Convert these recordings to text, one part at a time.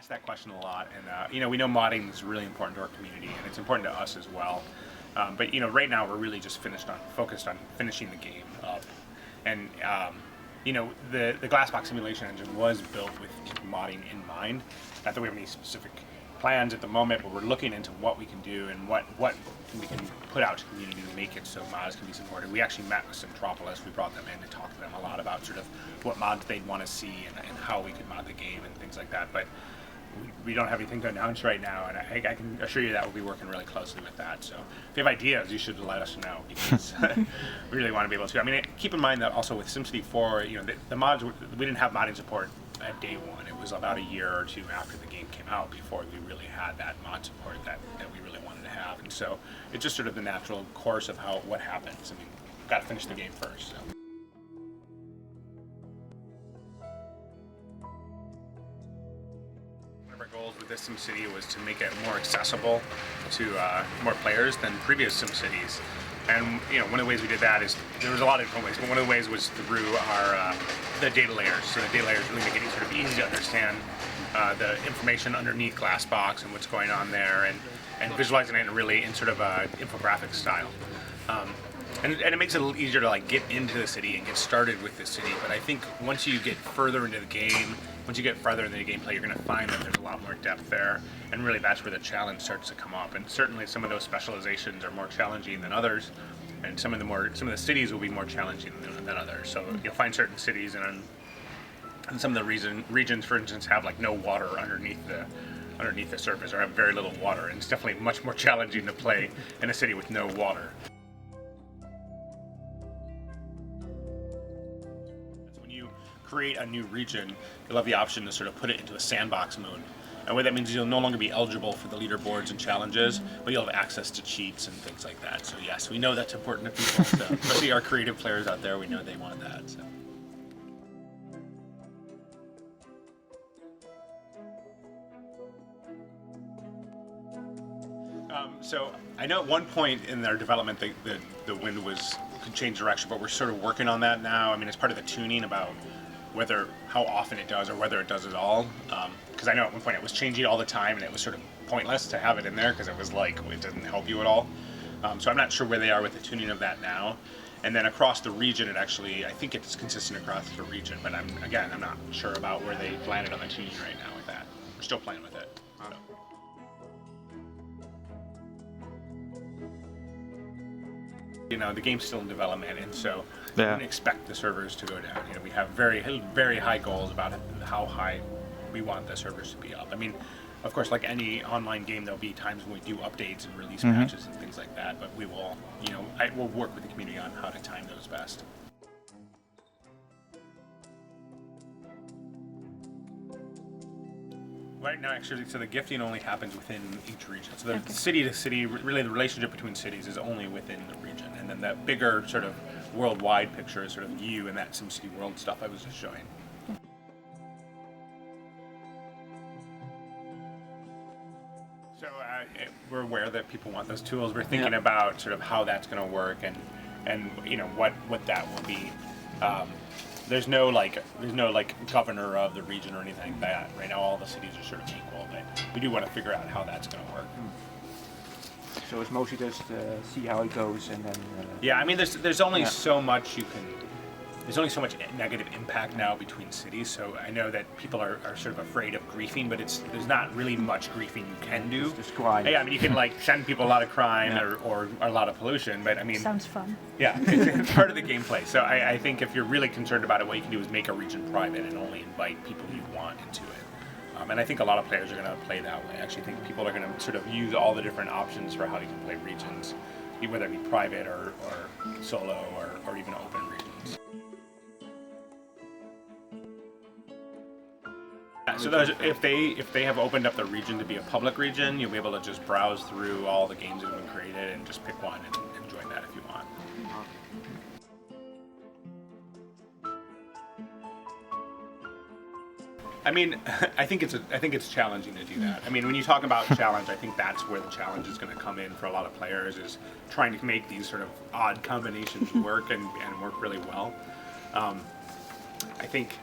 asked that question a lot, and you know, we know modding is really important to our community, and it's important to us as well. But you know, right now we're really just focused on finishing the game up, and you know, the Glassbox simulation engine was built with modding in mind. Not that we have any specific plans at the moment, but we're looking into what we can do and what we can put out to the community to make it so mods can be supported. We actually met with Simtropolis. We brought them in to talk to them a lot about sort of what mods they'd want to see and how we could mod the game and things like that. But we don't have anything to announce right now, and I can assure you that we'll be working really closely with that. So if you have ideas, you should let us know, because we really want to be able to. I mean, keep in mind that also with SimCity 4, you know, the mods, we didn't have modding support at day one. It was about a year or two after the game came out before we really had that mod support that we really wanted to have. And so it's just sort of the natural course of what happens. I mean, we've got to finish the game first. So. One of our goals with this SimCity was to make it more accessible to more players than previous SimCities. And you know, one of the ways we did that is, there was a lot of different ways, but one of the ways was through our the data layers. So the data layers really make it sort of easy to understand the information underneath Glassbox and what's going on there, and visualizing it in sort of a infographic style. And it makes it a little easier to like get into the city and get started with the city. But I think once you get further into the game, once you get farther into the gameplay, you're going to find that there's a lot more depth there, and really that's where the challenge starts to come up. And certainly some of those specializations are more challenging than others, and some of the cities will be more challenging than others. So you'll find certain cities and some of the regions, for instance, have like no water underneath the surface, or have very little water, and it's definitely much more challenging to play in a city with no water. Create a new region, you'll have the option to sort of put it into a sandbox mode. And what that means is you'll no longer be eligible for the leaderboards and challenges, but you'll have access to cheats and things like that. So yes, we know that's important to people, so especially our creative players out there, we know they want that. So. So I know at one point in our development the wind could change direction, but we're sort of working on that now. I mean, it's part of the tuning about how often it does, or whether it does at all. Because I know at one point it was changing all the time, and it was sort of pointless to have it in there because it was like, it doesn't help you at all. So I'm not sure where they are with the tuning of that now. And then across the region, I think it's consistent across the region, but I'm not sure about where they landed on the tuning right now with that. We're still playing with it. So. You know, the game's still in development, and so we don't expect the servers to go down. You know, we have very, very high goals about how high we want the servers to be up. I mean, of course, like any online game, there'll be times when we do updates and release patches and things like that, but we will, you know, we'll work with the community on how to time those best. Right now, actually, so the gifting only happens within each region. So the city to city, really the relationship between cities is only within the region. And then that bigger sort of worldwide picture is sort of you and that SimCity world stuff I was just showing. So we're aware that people want those tools. We're thinking about sort of how that's going to work and you know what that will be. There's no governor of the region or anything like that. Right now, all the cities are sort of equal, but we do want to figure out how that's going to work. So it's mostly just see how it goes, and then. Yeah, I mean, there's only so much you can. There's only so much negative impact now between cities. So I know that people are sort of afraid of griefing, but there's not really much griefing you can do. Just crime. Yeah, I mean, you can like send people a lot of crime or a lot of pollution, but I mean. Sounds fun. Yeah, it's part of the gameplay. So I think if you're really concerned about it, what you can do is make a region private and only invite people you want into it. And I think a lot of players are going to play that way. I actually think people are going to sort of use all the different options for how you can play regions, whether it be private or solo or even open regions. So if they have opened up the region to be a public region, you'll be able to just browse through all the games that have been created and just pick one and join that if you want. I mean, I think it's challenging to do that. I mean, when you talk about challenge, I think that's where the challenge is going to come in for a lot of players, is trying to make these sort of odd combinations work and work really well. I think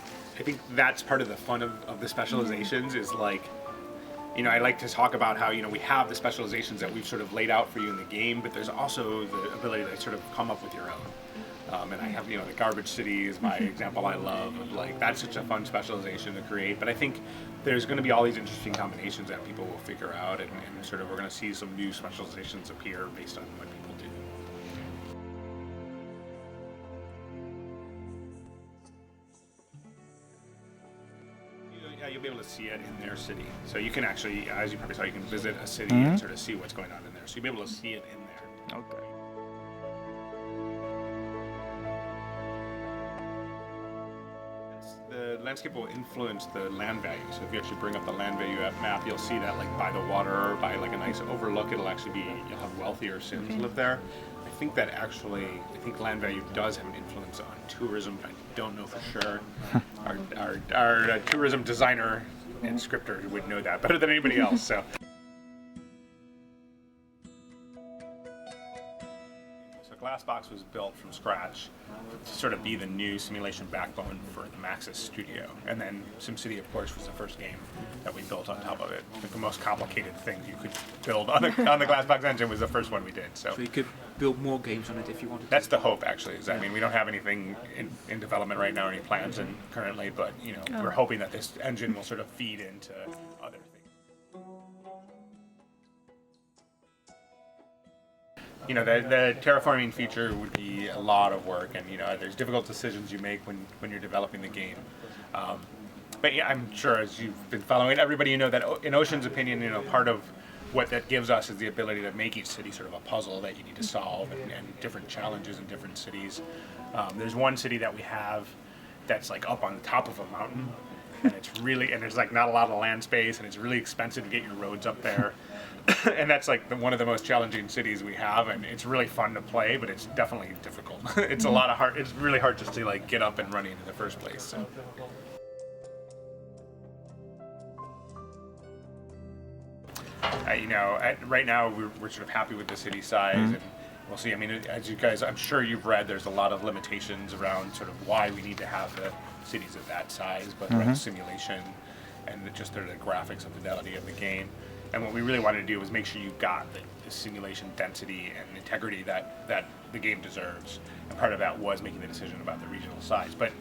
that's part of the fun of the specializations, is like I like to talk about how, we have the specializations that we've sort of laid out for you in the game, but there's also the ability to sort of come up with your own. And I have, the garbage city is my example I love of like, that's such a fun specialization to create. But I think there's going to be all these interesting combinations that people will figure out, and sort of we're going to see some new specializations appear based on what people do. Yeah, you'll be able to see it in their city. So you can actually, as you probably saw, you can visit a city and sort of see what's going on in there. So you'll be able to see it in there. Okay. The landscape will influence the land value. So if you actually bring up the land value map, you'll see that like by the water, by like a nice overlook, it'll actually be, you'll have wealthier Sims live there. I think that actually, I think land value does have an influence on tourism, but I don't know for sure. Our tourism designer and scripter would know that better than anybody else. So. Glassbox was built from scratch to sort of be the new simulation backbone for the Maxis studio. And then SimCity, of course, was the first game that we built on top of it. Like the most complicated thing you could build on the Glassbox engine was the first one we did. So you could build more games on it if you wanted to. That's the hope, actually. I mean, we don't have anything in development right now, any plans currently, but we're hoping that this engine will sort of feed into other things. The terraforming feature would be a lot of work, and there's difficult decisions you make when you're developing the game. But yeah, I'm sure as you've been following everybody, that in Ocean's opinion, part of what that gives us is the ability to make each city sort of a puzzle that you need to solve, and different challenges in different cities. There's one city that we have that's like up on the top of a mountain, and there's like not a lot of land space, and it's really expensive to get your roads up there. And that's like one of the most challenging cities we have, and it's really fun to play, but it's definitely difficult. It's a lot of hard. It's really hard just to like get up and running in the first place. So. Right now we're sort of happy with the city size, and we'll see. I mean, as you guys, I'm sure you've read, there's a lot of limitations around sort of why we need to have the cities of that size, but around simulation and just the graphics and fidelity of the game. And what we really wanted to do was make sure you got the simulation density and integrity that the game deserves. And part of that was making the decision about the regional size. But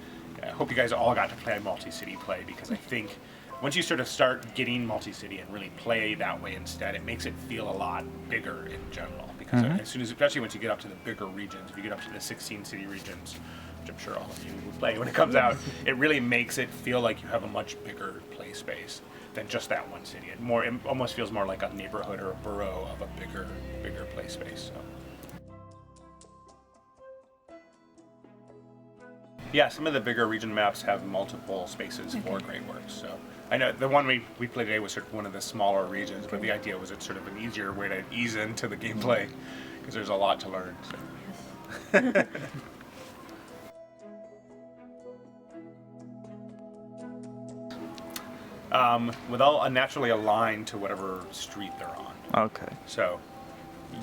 I hope you guys all got to play multi-city play, because I think once you sort of start getting multi-city and really play that way instead, it makes it feel a lot bigger in general. Because especially once you get up to the bigger regions, if you get up to the 16 city regions, which I'm sure all of you will play when it comes out, it really makes it feel like you have a much bigger play space than just that one city. It almost feels more like a neighborhood or a borough of a bigger play space. So. Yeah, some of the bigger region maps have multiple spaces for great works. So I know the one we played today was sort of one of the smaller regions, but the idea was it's sort of an easier way to ease into the gameplay, because there's a lot to learn. So. With all unnaturally aligned to whatever street they're on. Okay. So,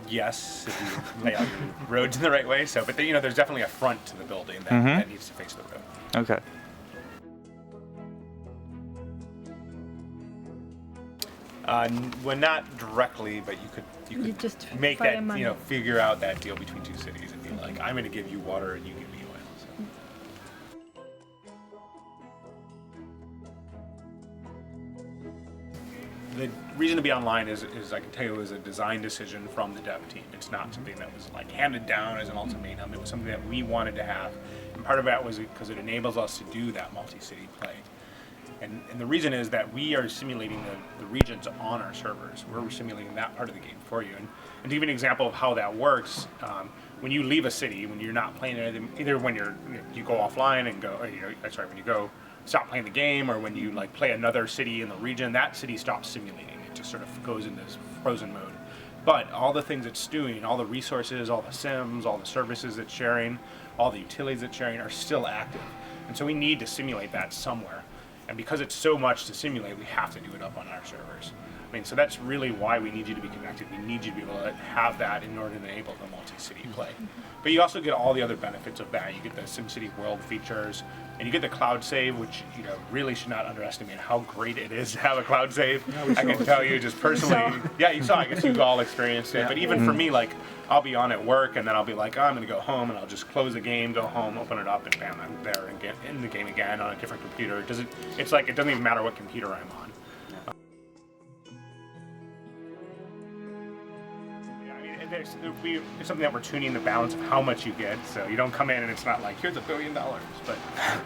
yes, if you lay out your roads in the right way. So, but there's definitely a front to the building that needs to face the road. Okay. Well, not directly, but you could just make that, figure out that deal between two cities and be like, I'm going to give you water and you give me oil. So. The reason to be online is I can tell you, it was a design decision from the dev team. It's not something that was like handed down as an ultimatum. It was something that we wanted to have, and part of that was because it enables us to do that multi-city play. And the reason is that we are simulating the regions on our servers. We're simulating that part of the game for you. And to give you an example of how that works, when you leave a city, when you're not playing anything, either when you go offline and go, when you go stop playing the game, or when you like play another city in the region, that city stops simulating. It just sort of goes into this frozen mode. But all the things it's doing, all the resources, all the sims, all the services it's sharing, all the utilities it's sharing are still active. And so we need to simulate that somewhere. And because it's so much to simulate, we have to do it up on our servers. I mean, so that's really why we need you to be connected. We need you to be able to have that in order to enable the multi-city play. But you also get all the other benefits of that. You get the SimCity World features, and you get the cloud save, which really should not underestimate how great it is to have a cloud save. I can tell you just personally. Yeah, you saw. I guess you all experienced it. Yeah. But even for me, like I'll be on at work, and then I'll be like, oh, I'm going to go home, and I'll just close the game, go home, open it up, and bam, I'm there and get in the game again on a different computer. It's like it doesn't even matter what computer I'm on. There's something that we're tuning the balance of how much you get, so you don't come in and it's not like here's $1 billion. But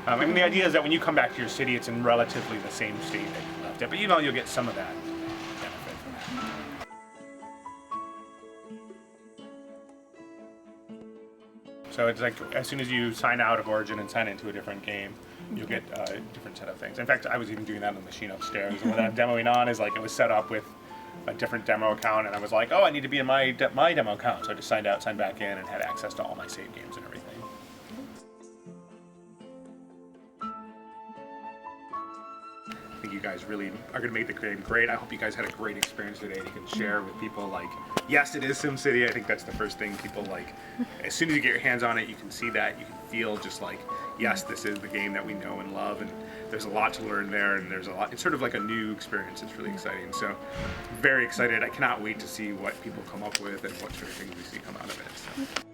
I mean, the idea is that when you come back to your city, it's in relatively the same state that you left it, but you'll get some of that benefit from that. So it's like as soon as you sign out of Origin and sign into a different game, you'll get a different set of things. In fact, I was even doing that on the machine upstairs. And what I'm demoing on is like it was set up with a different demo account, and I was like, oh, I need to be in my demo account. So I just signed out, signed back in, and had access to all my save games and everything. I think you guys really are going to make the game great. I hope you guys had a great experience today. You can share with people like, yes, it is SimCity. I think that's the first thing people like. As soon as you get your hands on it, you can see that. You can feel just like, yes, this is the game that we know and love, and there's a lot to learn there, and there's a lot. It's sort of like a new experience. It's really exciting. So, very excited. I cannot wait to see what people come up with and what sort of things we see come out of it. So.